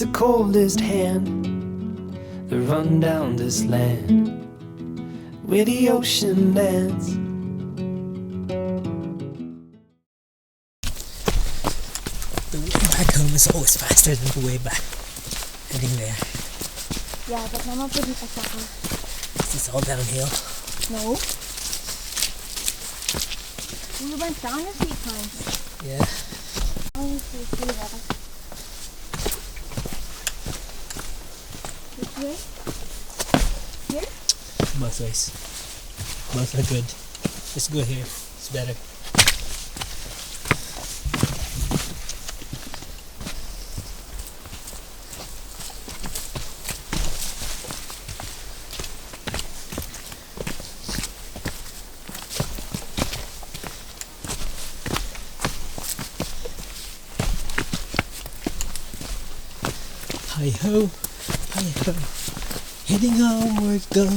the coldest hand that run down this land where the ocean ends. The way back home is always faster than the way back heading there. Yeah, but naman po dito sa ka. Is this all downhill? No. We went down a few times. Yeah. Oh, see that. This way? Here? Both ways. Both are good. Let's go here. It's better. Hi-ho, hi-ho, heading homeward go.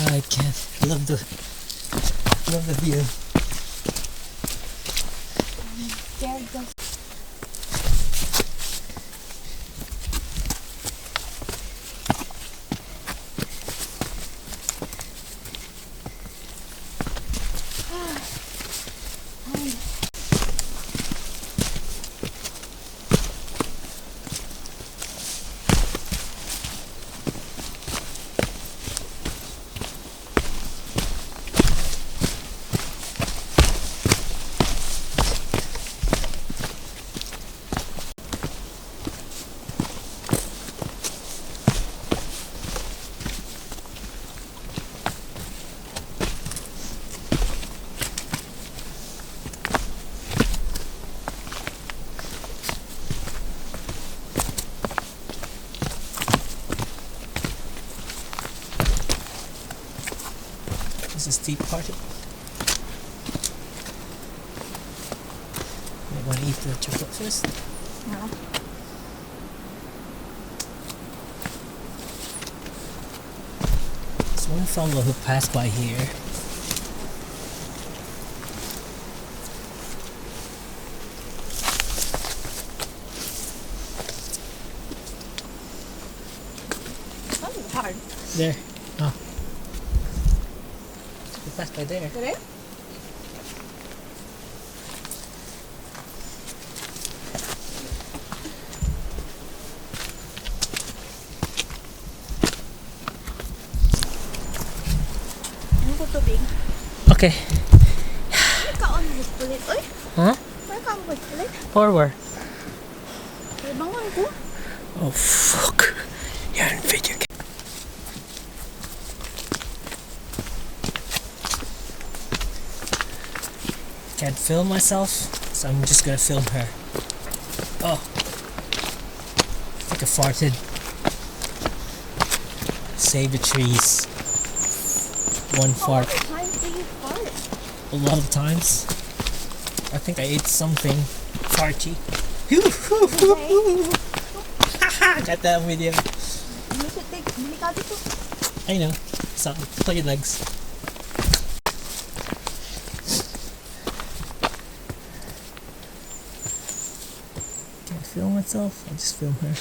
I can't, love the view. There it goes. This is steep part. You want to eat the chocolate first? No. There's one fellow who passed by here. That was hard. There. Oh. He passed by there. Did it? Ano ko tubig? Okay. Where ka on with pulit? Uy! Huh? Where ka on with pulit? Forward. May bangon ko. Oh fuck. You're in video game. Can't film myself, so I'm just gonna film her. Oh. I think I farted. Save the trees. One fart. How many times do you fart? A lot of times. I think I ate something farty. Got that on video. You should take delikado ko. I know. So, play your legs. Can I film myself? I'll just film her.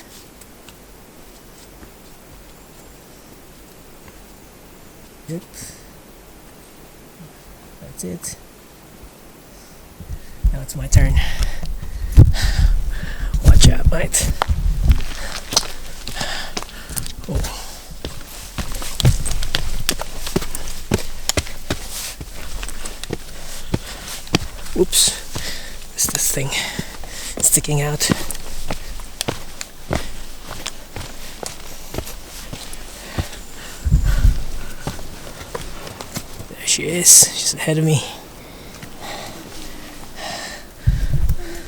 Yep. That's it. Now it's my turn. Watch out, mate. Oh. Whoops. What's this thing sticking out? There she is. She's ahead of me.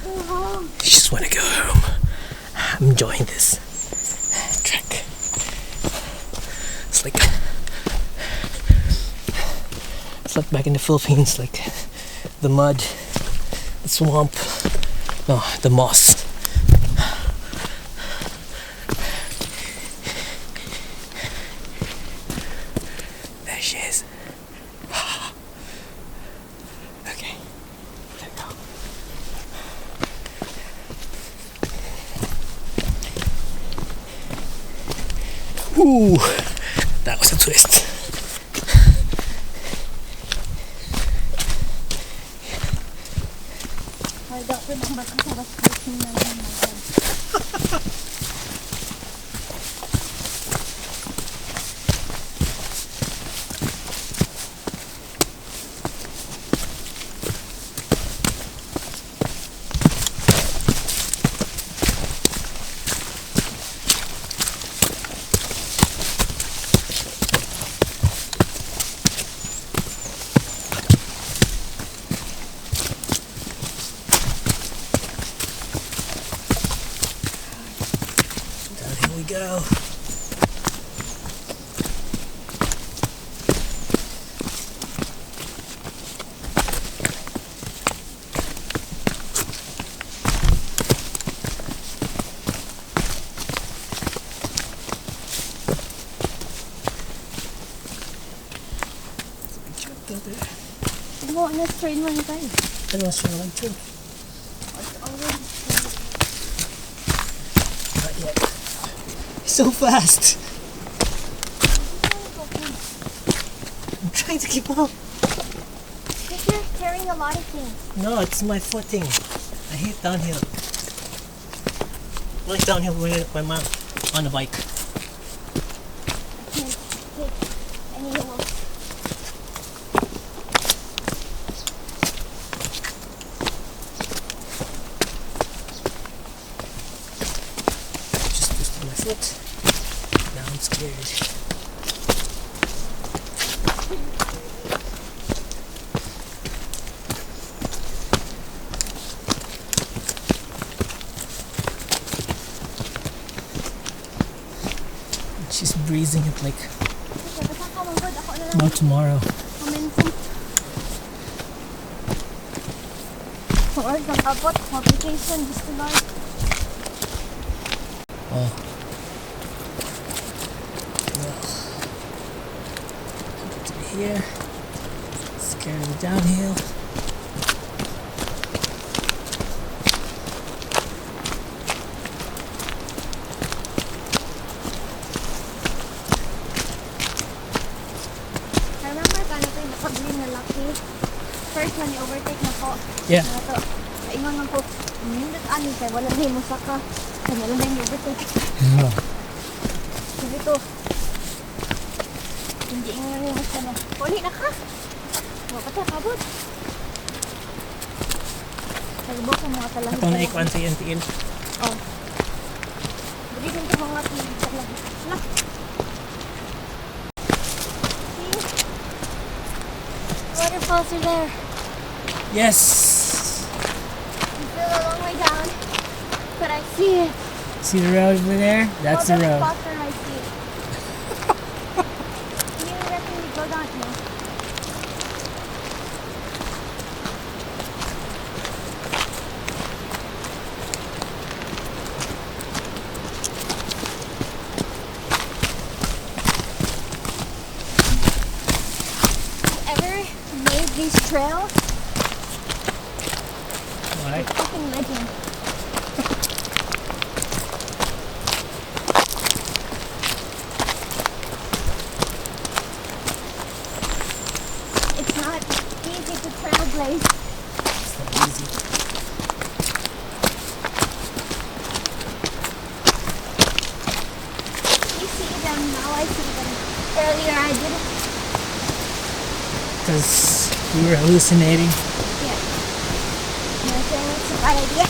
I just want to go home. I'm enjoying this trek. It's like back in the Philippines, like the mud, the swamp, no, the moss. There she is. Okay, gotta go. Ooh, that was a twist. Ay, dapat ang masarap hiking na yun. Here we go. Mo, na-strain mo yung tayo. Ano mas lang too? Not yet. So fast. I'm trying to keep up. Because you're carrying a lot of things. No, it's my footing. I hate downhill. I like downhill when I'm on a bike. I can't take any hills. Just twisted my foot. Now I'm scared. She's breezing it like Kasi basta ka mong good, ako na lang. no tomorrow. Momentum. Kung oras ang abot, application, gusto lang. Oh. Well, put it here. Let's carry it downhill. I remember kano ko yung nakabili na lucky. First man i-overtake na ko. Yeah. Nato, ingon man ko, minut ani kay wala na yung musaka. Kanya lang na yung overtake. No. Sabi ko, hindi ingon na yung musaka na. Uli na ka! Wapata, kabot. Nagbok ang mga talahid. Atong naikuan sa NTL. Oh. Bili din ko mga talahid. Wala. See? Waterfalls are there. Yes. You feel a long way down, but I see it. See the road over there? That's the road. Faster I see it. You reckon we go down here? Whoever made these trails, Why? fucking legend. It's not easy to trailblaze. It's not easy. You see them now, I see them. Earlier I didn't. Because we were hallucinating. Yeah. You know, saying it's a bad idea.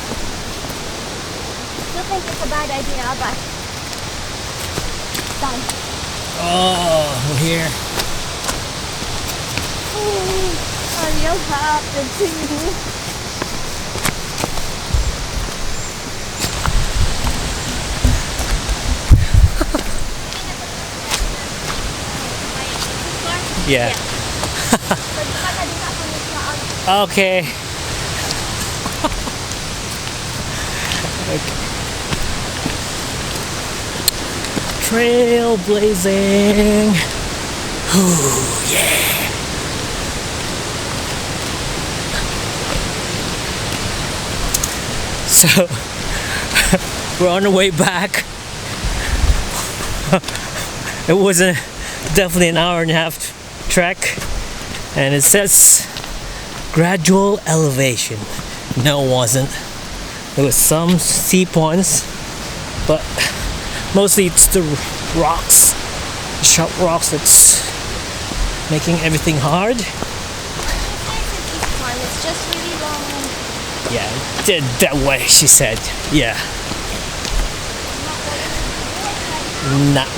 Still think it's a bad idea, but done. Oh, we're here. Oh, you'll have to see. Yeah. Okay. Trailblazing. Ooh, yeah. So we're on the way back. It was definitely an hour and a half trek, and it says gradual elevation. No, it wasn't. There was some steep points, but mostly it's the rocks, the sharp rocks that's making everything hard. It's just really long. Yeah, that way, she said. Yeah. Not.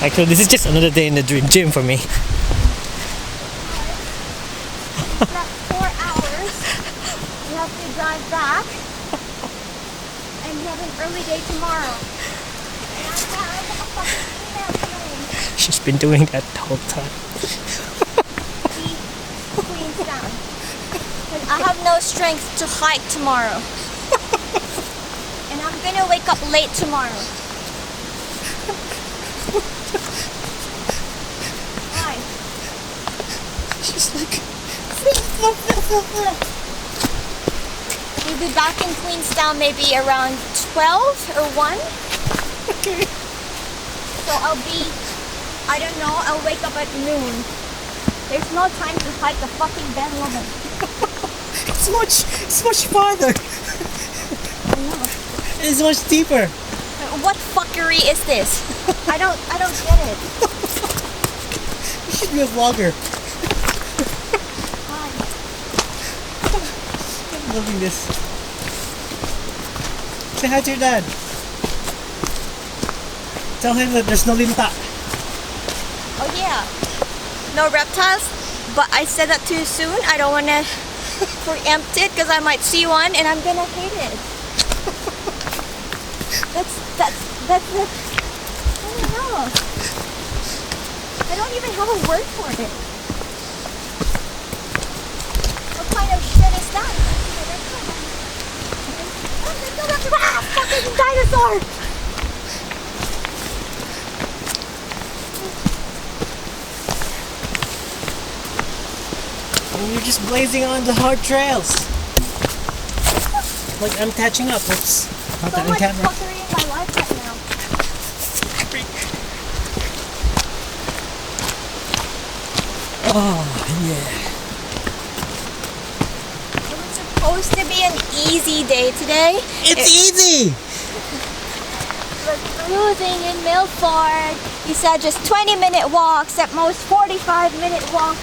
Actually, this is just another day in the gym for me. It's like 4 hours. You have to drive back. And you have an early day tomorrow. And I have a fucking email train. She's been doing that the whole time. Queenstown. And I have no strength to hike tomorrow. And I'm gonna wake up late tomorrow. Why? She's like, We'll be back in Queenstown maybe around 12 or 1. okay. So I don't know, I'll wake up at noon. There's no time to hike the fucking Ben Woman. It's much farther. I know. It's much deeper. What fuckery is this? I don't get it. You should be a vlogger. Why? I'm loving this. Say hi to your dad. Tell him that there's no limta. Oh yeah. No reptiles? But I said that too soon. I don't want to preempt it because I might see one and I'm gonna hate it. That's I don't know. I don't even have a word for it. What kind of shit is that? Ah, fucking dinosaur! And you're just blazing on the hard trails. Like I'm catching up. Oops. Not So that on much camera. fuckery in my life right now. Oh yeah. It was supposed to be an easy day today. It's easy. We're cruising in Milford. He said just 20-minute walks, at most 45-minute walk.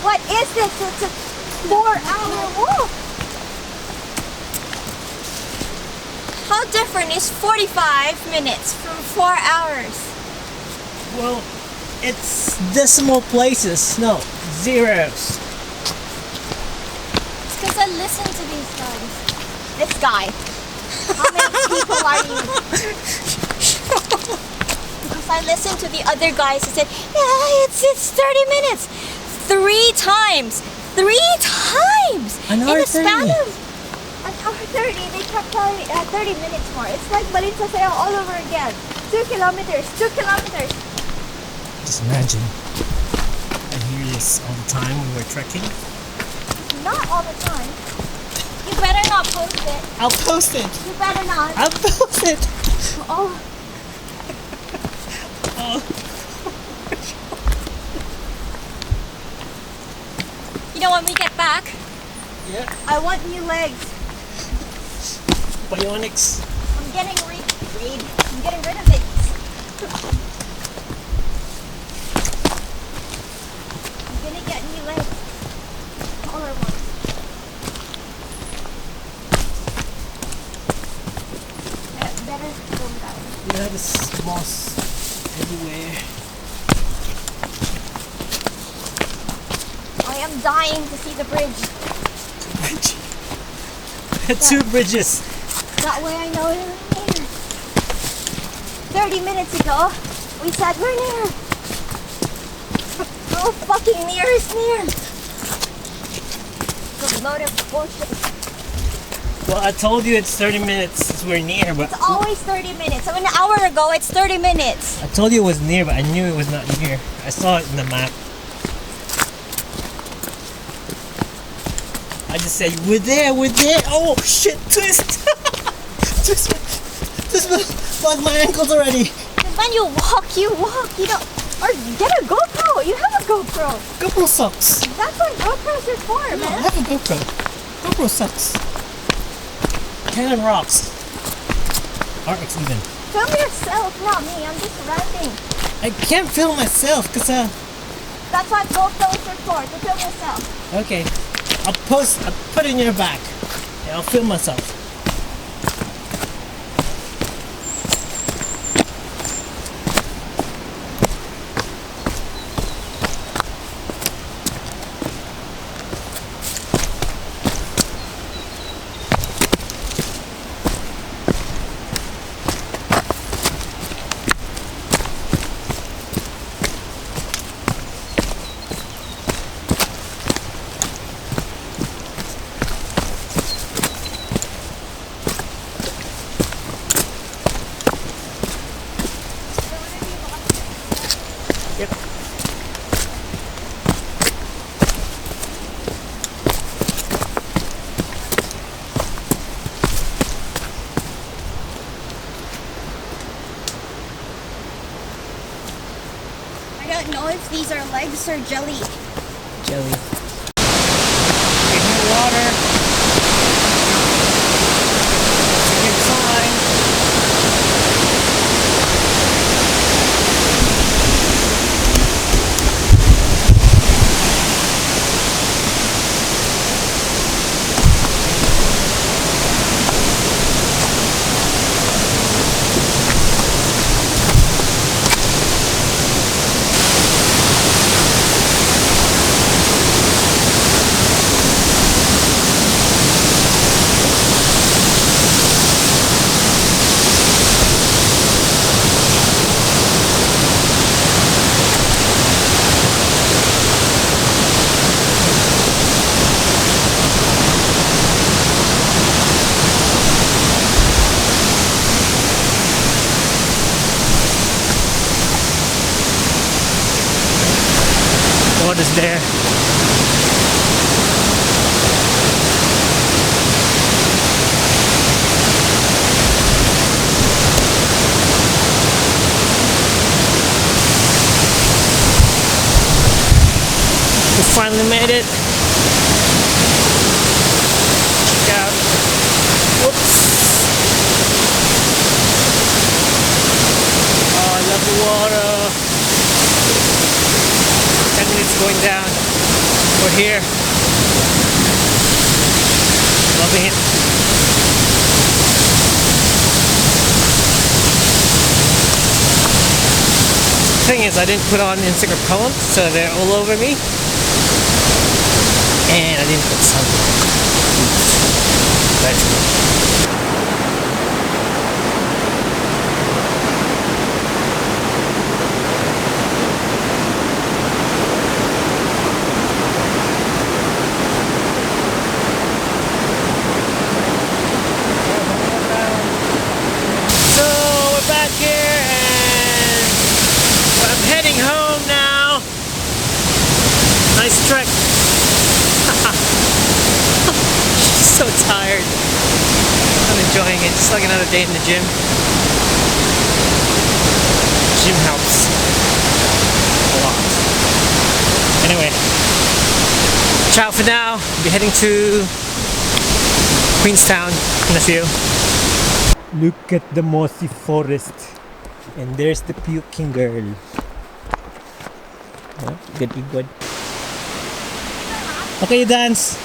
What is this? It's a 4-hour walk. How different is 45 minutes from 4 hours? Well, it's decimal places. No, zeros. It's because I listen to these guys. This guy. How many people are you? Because I listened to the other guys who said, yeah, it's 30 minutes. 3 times. 3 times! An In hour a span 30. of an hour 30, they kept telling me 30 minutes more. It's like Balinsasayang all over again. 2 kilometers, 2 kilometers. Just imagine. I hear this all the time when we're trekking. Not all the time. You better not post it. I'll post it. You better not. I'll post it. Oh, Oh. you know when we get back, Yeah. I want new legs. Bionics. I'm getting I'm getting rid of it. I'm gonna get new legs. Taller ones. Better go down. Yeah, this moss everywhere. I am dying to see the bridge. Bridge. 2 bridges. That way I know we're near. 30 minutes ago, we said we're near. How fucking near is near? Good load of bullshit. Well, I told you it's 30 minutes since we're near, but It's always 30 minutes. So an hour ago, it's 30 minutes. I told you it was near, but I knew it was not near. I saw it in the map. I just said, we're there. Oh shit, twist! twist This was my ankles already. When you walk, you don't. Or get a GoPro. You have a GoPro. GoPro sucks. That's what GoPros are for, I man. have a GoPro. GoPro sucks. Canon rocks. RX even. Film yourself, not me. I'm just ranting. I can't film myself because That's what GoPros are for, to film yourself. okay. I'll put it in your back. Yeah, I'll film myself. Yep. I don't know if these are legs or jelly. Jelly. Okay, more water. Good sign. Water's there. We finally made it. Check out. Whoops. Oh, I love the water. 10 minutes going down. We're here. Loving it. The thing is, I didn't put on Instagram repellent, so they're all over me. And I didn't put sun. That's good. Nice trek. So tired. I'm enjoying it. Just like another day in the gym. Gym helps a lot. Anyway, ciao for now. Be heading to Queenstown in a few. Look at the mossy forest. And there's the puking girl. Oh, good. Okay, you dance.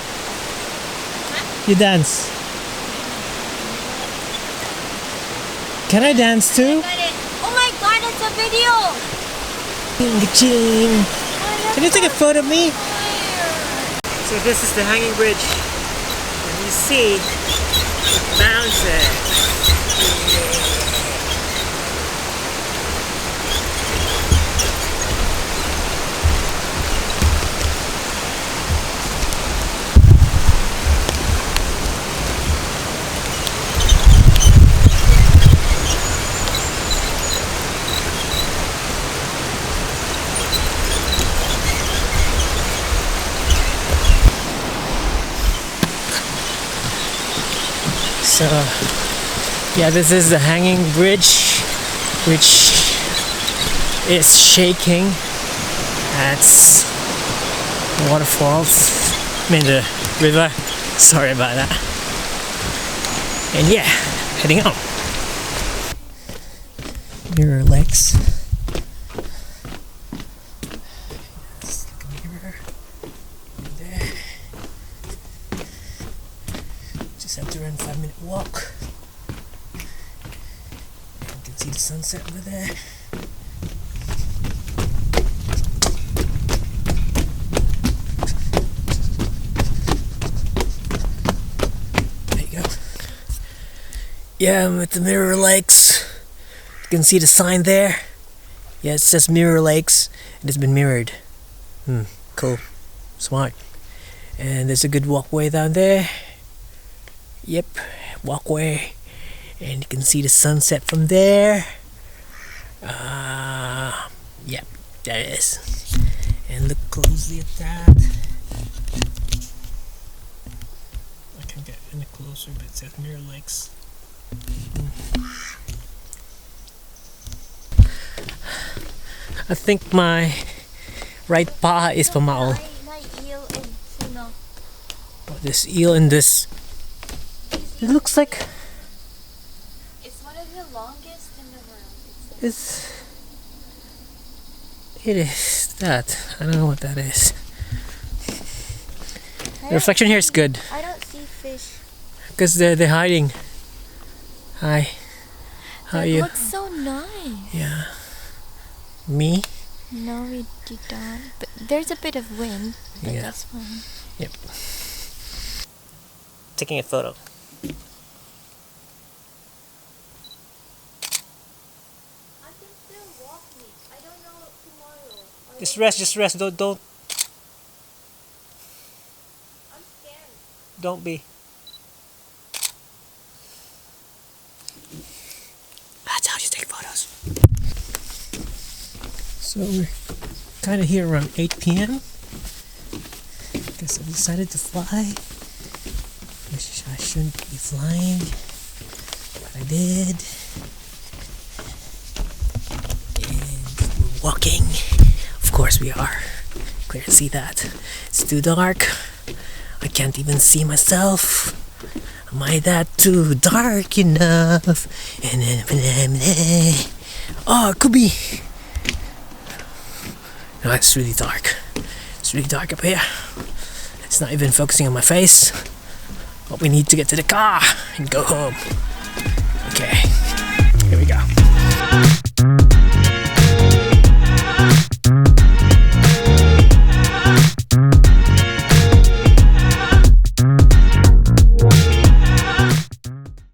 You dance. Can I dance too? Oh my god, it's a video! Can you take a photo of me? So this is the hanging bridge. And you see the mountain. So Yeah, this is the hanging bridge, which is shaking. That's the waterfalls. I mean the river. Sorry about that. And yeah, heading on. Mirror Lakes. It's like a mirror there. Just have to run 5-minute walk. You can see the sunset over there. There you go. Yeah, I'm at the Mirror Lakes. You can see the sign there. Yeah, it says Mirror Lakes. It has been mirrored. Cool. Smart. And there's a good walkway down there. Yep, walkway. And you can see the sunset from there. Yep, there it is. And look closely at that. I can get any closer, but it says Mirror Lakes. I think my right paw is pamao. But this eel in this, it looks like It's one of the longest in the world. it is that. I don't know what that is. The reflection here is good I don't see fish. because they're hiding. Hi. How are It you? looks so nice. Yeah. Me? No, we don't. But there's a bit of wind. But Yeah. that's fine. Yep. Taking a photo. I can still walk it. I don't know tomorrow. Just rest. Don't I'm scared. Don't be. That's how you take photos. So we're kind of here around 8 p.m. Guess I decided to fly. Which I shouldn't be flying, but I did. And we're walking. Of course we are. Clear to see that. It's too dark. I can't even see myself. Am I that too dark enough? Oh, it could be. No, it's really dark. It's really dark up here. It's not even focusing on my face. But we need to get to the car and go home. Okay, here we go.